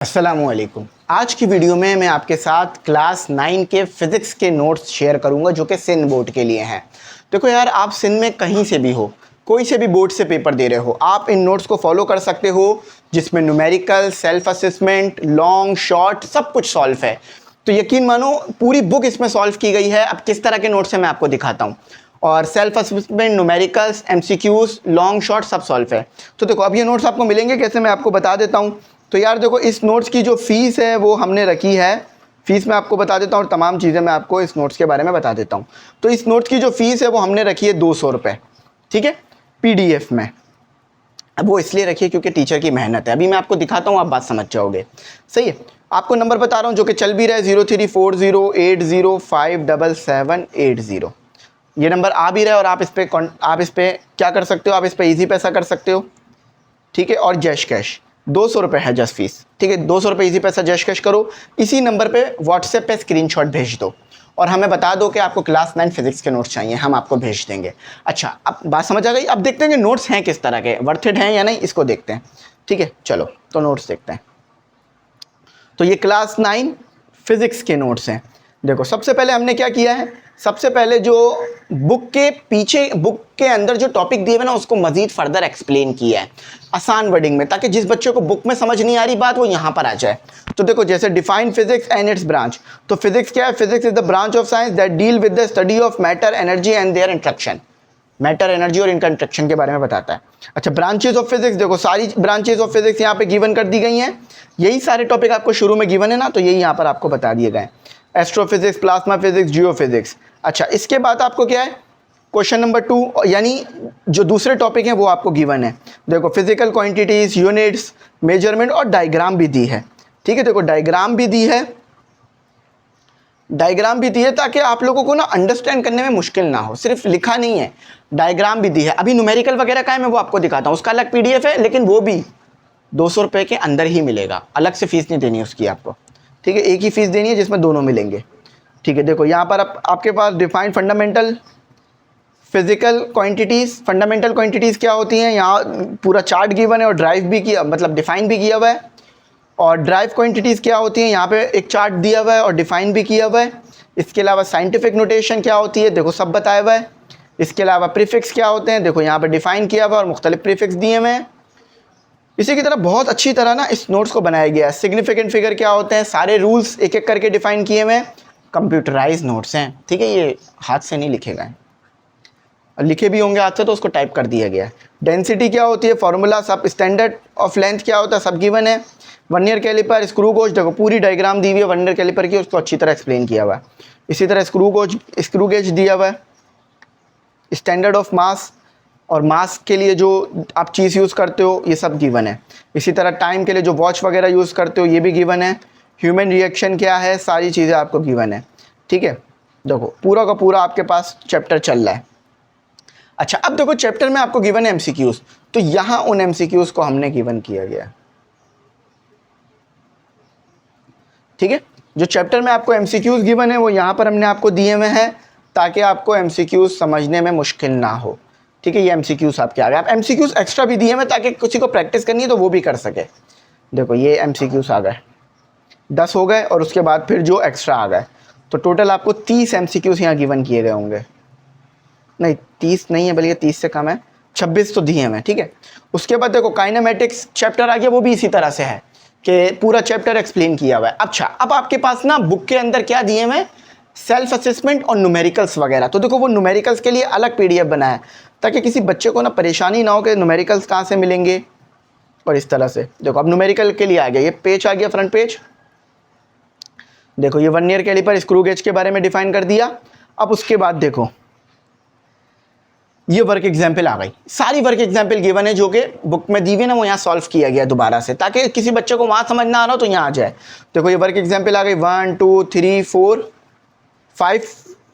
अस्सलामुअलैकुम। आज की वीडियो में मैं आपके साथ क्लास 9 के फ़िज़िक्स के नोट्स शेयर करूंगा जो कि सिन बोर्ड के लिए हैं। देखो यार, आप सिन में कहीं से भी हो, कोई से भी बोर्ड से पेपर दे रहे हो, आप इन नोट्स को फॉलो कर सकते हो जिसमें numerical, self assessment, long, short सब कुछ सॉल्व है। तो यकीन मानो पूरी बुक इसमें सॉल्व की गई है। अब किस तरह के नोट्स हैं मैं आपको दिखाता हूँ। और self assessment, numericals, MCQs, long, short सब सॉल्व है। तो देखो अब ये नोट्स आपको मिलेंगे कैसे, मैं आपको बता देता हूँ। तो यार देखो, इस नोट्स की जो फ़ीस है वो हमने रखी है। फ़ीस मैं आपको बता देता हूँ और तमाम चीज़ें मैं आपको इस नोट्स के बारे में बता देता हूँ। तो इस नोट्स की जो फ़ीस है वो हमने रखी है 200 रुपये, ठीक है, पीडीएफ में। अब वो इसलिए रखिए क्योंकि टीचर की मेहनत है। अभी मैं आपको दिखाता हूँ, आप बात समझ जाओगे। सही है, आपको नंबर बता रहा हूँ जो कि चल भी रहा है 034080577780। ये नंबर आ भी रहा है और आप इस पर क्या कर सकते हो, आप इस पर ईजी पैसा कर सकते हो, ठीक है। और जैश कैश 200 रुपये है जस्ट फीस, ठीक है। 200 रुपये ईजी पैसा जैश कैश करो। इसी नंबर पे व्हाट्सएप पे स्क्रीनशॉट भेज दो और हमें बता दो कि आपको क्लास 9 फिजिक्स के नोट्स चाहिए, हम आपको भेज देंगे। अच्छा, अब बात समझ आ गई। अब देखते हैं कि नोट्स हैं किस तरह के, वर्थ इट हैं या नहीं, इसको देखते हैं, ठीक है। चलो तो नोट्स देखते हैं। तो ये क्लास 9 फिज़िक्स के नोट्स हैं। देखो सबसे पहले हमने क्या किया है, सबसे पहले जो बुक के पीछे, बुक के अंदर जो टॉपिक दिए हुए ना उसको मज़ीद फर्दर एक्सप्लेन किया है आसान वर्डिंग में, ताकि जिस बच्चे को बुक में समझ नहीं आ रही बात वो यहाँ पर आ जाए। तो देखो जैसे define physics and its branch. तो फिजिक्स क्या है? Physics is the branch of science that deal with the study of matter, energy and their interaction. Matter, energy और इनका इंट्रैक्शन के बारे में बताता है। अच्छा, ब्रांचेज ऑफ फिजिक्स, देखो सारी ब्रांचेज ऑफ फिजिक्स यहाँ पे गिवन कर दी गई हैं। यही सारे टॉपिक आपको शुरू में गिवन है ना, तो यही यहाँ पर आपको बता दिए गए। Astrophysics, plasma physics, geophysics. अच्छा, इसके बाद आपको क्या है, क्वेश्चन नंबर 2, यानी जो दूसरे टॉपिक हैं वो आपको गिवन है। देखो फिजिकल क्वांटिटीज, यूनिट्स, मेजरमेंट और डायग्राम भी दी है, ठीक है। देखो डायग्राम भी दी है, डायग्राम भी दी है ताकि आप लोगों को ना अंडरस्टैंड करने में मुश्किल ना हो। सिर्फ लिखा नहीं है, डायग्राम भी दी है। अभी न्यूमेरिकल वगैरह का है, मैं वो आपको दिखाता हूँ, उसका अलग पीडीएफ है, लेकिन वो भी 200 रुपये के अंदर ही मिलेगा, अलग से फीस नहीं देनी उसकी आपको, ठीक है। एक ही फीस देनी है जिसमें दोनों मिलेंगे, ठीक है। देखो यहाँ पर आपके पास defined fundamental physical quantities. Fundamental quantities क्या होती हैं, यहाँ पूरा चार्ट गिवन है और ड्राइव भी किया, मतलब डिफाइन भी किया हुआ है। और ड्राइव क्वांटिटीज़ क्या होती हैं, यहाँ पे एक चार्ट दिया हुआ है और डिफाइन भी किया हुआ है। इसके अलावा साइंटिफिक नोटेशन क्या होती है, देखो सब बताया हुआ है। इसके अलावा प्रीफिक्स क्या होते हैं, देखो यहाँ पे डिफाइन किया हुआ है और मुख्तलिफ प्रीफिक्स दिए हुए हैं। इसी की तरह बहुत अच्छी तरह ना इस नोट्स को बनाया गया है। सिग्निफिकेंट फिगर क्या होते हैं, सारे रूल्स एक एक करके डिफाइन किए हुए हैं। कंप्यूटराइज नोट्स हैं, ठीक है, ये हाथ से नहीं लिखे गए, लिखे भी होंगे हाथ से तो उसको टाइप कर दिया गया है। डेंसिटी क्या होती है, फार्मूला सब, स्टैंडर्ड ऑफ लेंथ क्या होता है, सब गिवन है। वर्नियर कैलिपर, स्क्रू गोज, देखो पूरी डायग्राम दी हुई है वर्नियर कैलिपर की, उसको अच्छी तरह एक्सप्लेन किया हुआ है। इसी तरह स्क्रू गेज दिया हुआ है। स्टैंडर्ड ऑफ मास, और मास के लिए जो आप चीज़ यूज़ करते हो ये सब गिवन है। इसी तरह टाइम के लिए जो वॉच वगैरह यूज़ करते हो ये भी गिवन है। ह्यूमन रिएक्शन क्या है, सारी चीज़ें आपको गिवन है, ठीक है। देखो पूरा का पूरा आपके पास चैप्टर चल रहा है। अच्छा, अब देखो चैप्टर में आपको गिवन है एमसीक्यूज़, तो यहाँ उन एमसीक्यूज़ को हमने गिवन किया गया है, ठीक है। जो चैप्टर में आपको एमसीक्यूज़ गिवन है वो यहाँ पर हमने आपको दिए हुए हैं ताकि आपको एमसीक्यूज़ समझने में मुश्किल ना हो, ठीक है। ये एमसीक्यूज़ आपके आ गए। आप एमसीक्यूज़ एक्स्ट्रा भी दिए हुए ताकि किसी को प्रैक्टिस करनी है तो वो भी कर सके। देखो ये एमसीक्यूज़ आ गए, 10 हो गए और उसके बाद फिर जो एक्स्ट्रा आ गए, तो टोटल आपको 30 एमसीक्यूज़ यहाँ गिवन किए गए होंगे। नहीं 30 नहीं है, बल्कि 30 से कम है, 26 तो दिए हैं, ठीक है। उसके बाद देखो काइनेमेटिक्स चैप्टर आ गया, वो भी इसी तरह से है कि पूरा चैप्टर एक्सप्लेन किया हुआ है। अच्छा, अब आपके पास ना बुक के अंदर क्या दिए हुए, सेल्फ असेसमेंट और न्यूमेरिकल्स वगैरह। तो देखो वो न्यूमेरिकल्स के लिए अलग पीडीएफ बनाया है ताकि किसी बच्चे को ना परेशानी ना हो कि न्यूमेरिकल्स कहाँ से मिलेंगे, और इस तरह से। देखो अब न्यूमेरिकल के लिए आ गया, ये पेज आ गया, फ्रंट पेज। देखो ये वर्नियर कैलिपर, स्क्रू गेज के बारे में डिफाइन कर दिया। अब उसके बाद देखो ये वर्क एग्जाम्पल आ गई, सारी वर्क एग्जाम्पल गिवन है जो कि बुक में दी हुई ना, वो यहाँ सॉल्व किया गया दोबारा से, ताकि किसी बच्चे को वहाँ समझ ना आ रहा हो तो यहाँ आ जाए। देखो ये वर्क एग्जाम्पल आ गई, 1 2 3 4 5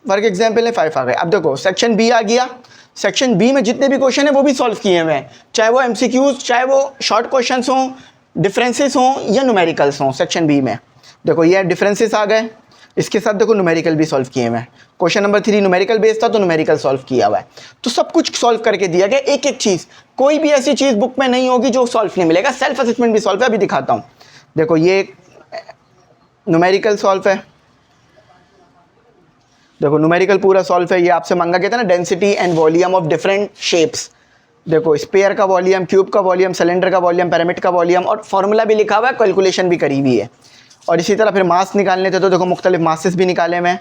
वर्क एग्जाम्पल है, 5 आ गए। अब देखो सेक्शन बी आ गया। सेक्शन बी में जितने भी क्वेश्चन है वो भी सॉल्व किए हुए हैं, चाहे वो एमसीक्यूज, चाहे वो शॉर्ट क्वेश्चन हों, डिफरेंसेस हों या न्यूमेरिकल्स हों। सेक्शन बी में देखो ये डिफरेंसेस आ गए, इसके साथ देखो न्यूमेरिकल भी सॉल्व किए हुए हैं। क्वेश्चन नंबर 3 न्यूमेरिकल बेस्ड था तो न्यूमेरिकल सॉल्व किया हुआ है। तो सब कुछ सॉल्व करके दिया गया, एक एक चीज़, कोई भी ऐसी चीज़ बुक में नहीं होगी जो सॉल्व नहीं मिलेगा। सेल्फ असेसमेंट भी सॉल्व है, अभी दिखाता हूँ। देखो ये न्यूमेरिकल सॉल्व है, देखो न्यूमेरिकल पूरा सॉल्व है। ये आपसे मांगा गया था ना, density and volume of different shapes. देखो स्पेयर का वॉल्यूम, क्यूब का वॉल्यूम, सिलेंडर का वॉल्यूम, पिरामिड का वॉल्यूम, और फॉर्मूला भी लिखा हुआ है, कैलकुलेशन भी करी हुई है। और इसी तरह फिर मास निकालने थे तो देखो मुख्तलिफ मासेस भी निकाले मैं,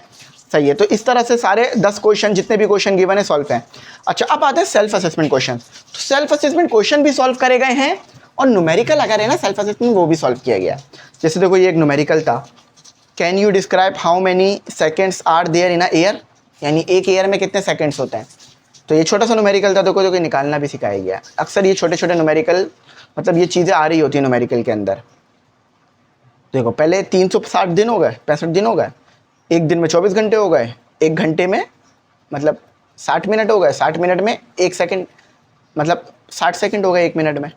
सही है। तो इस तरह से सारे 10 क्वेश्चन जितने भी क्वेश्चन गिवन है सॉल्व हैं। अच्छा अब आते हैं सेल्फ असेसमेंट क्वेश्चन। तो सेल्फ असेसमेंट क्वेश्चन भी सॉल्व करे गए हैं और न्यूमेरिकल अगर है ना सेल्फ असेसमेंट वो भी सॉल्व किया गया। जैसे देखो ये एक न्यूमेरिकल था, can you describe how many seconds are there in a year, यानी एक ईयर में कितने सेकेंड्स होते हैं। तो ये छोटा सा न्यूमेरिकल था, देखो जो कि निकालना भी सिखाया गया। अक्सर ये छोटे छोटे न्यूमेरिकल मतलब ये चीज़ें आ रही होती है न्यूमेरिकल के अंदर। देखो पहले 360 दिन हो गए, 65 दिन हो गए, एक दिन में 24 घंटे हो गए, एक घंटे में मतलब 60 मिनट हो गए, 60 मिनट में एक सेकंड मतलब 60 सेकंड हो गए एक मिनट में।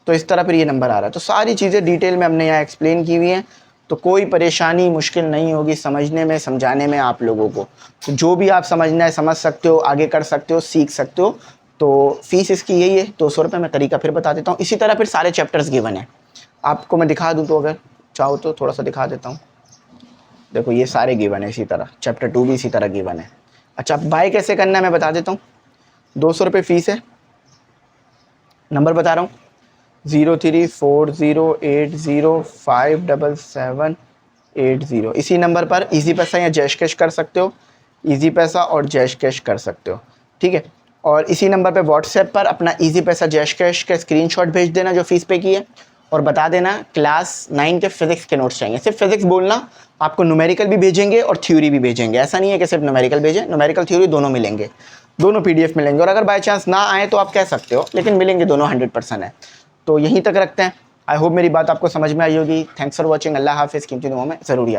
तो इस तरह फिर ये नंबर आ रहा है। तो सारी चीज़ें डिटेल में हमने यहाँ एक्सप्लेन की हुई हैं, तो कोई परेशानी मुश्किल नहीं होगी समझने में समझाने में आप लोगों को। तो जो भी आप समझना है समझ सकते हो, आगे कर सकते हो, सीख सकते हो। तो फीस इसकी यही है 200 रुपये। मैं तरीका फिर बता देता हूँ। इसी तरह फिर सारे चैप्टर्स गिवन है, आपको मैं दिखा दूँ तो अगर चाहो तो थोड़ा सा दिखा देता हूँ। देखो ये सारे गिवन है इसी तरह, चैप्टर 2 भी इसी तरह गिवन है। अच्छा बाय कैसे करना है मैं बता देता हूँ। 200 रुपये फ़ीस है, नंबर बता रहा हूँ 034080577780। इसी नंबर पर इजी पैसा या जैश कैश कर सकते हो, इजी पैसा और जैश कैश कर सकते हो, ठीक है। और इसी नंबर पे व्हाट्सएप पर अपना इजी पैसा जैश कैश का स्क्रीनशॉट भेज देना जो फीस पे की है, और बता देना क्लास 9 के फिजिक्स के नोट्स चाहिए। सिर्फ फिजिक्स बोलना, आपको न्यूमेरिकल भी भेजेंगे और थ्योरी भी भेजेंगे। ऐसा नहीं है कि सिर्फ न्यूमेरिकल भेजें, न्यूमेरिकल थ्योरी दोनों मिलेंगे, दोनों PDF मिलेंगे। और अगर बाय चांस ना आए तो आप कह सकते हो, लेकिन मिलेंगे दोनों 100% है। तो यहीं तक रखते हैं। आई होप मेरी बात आपको समझ में आई होगी। Thanks for watching. अल्लाह हाफिज़। कीमती दुआओं में ज़रूर याद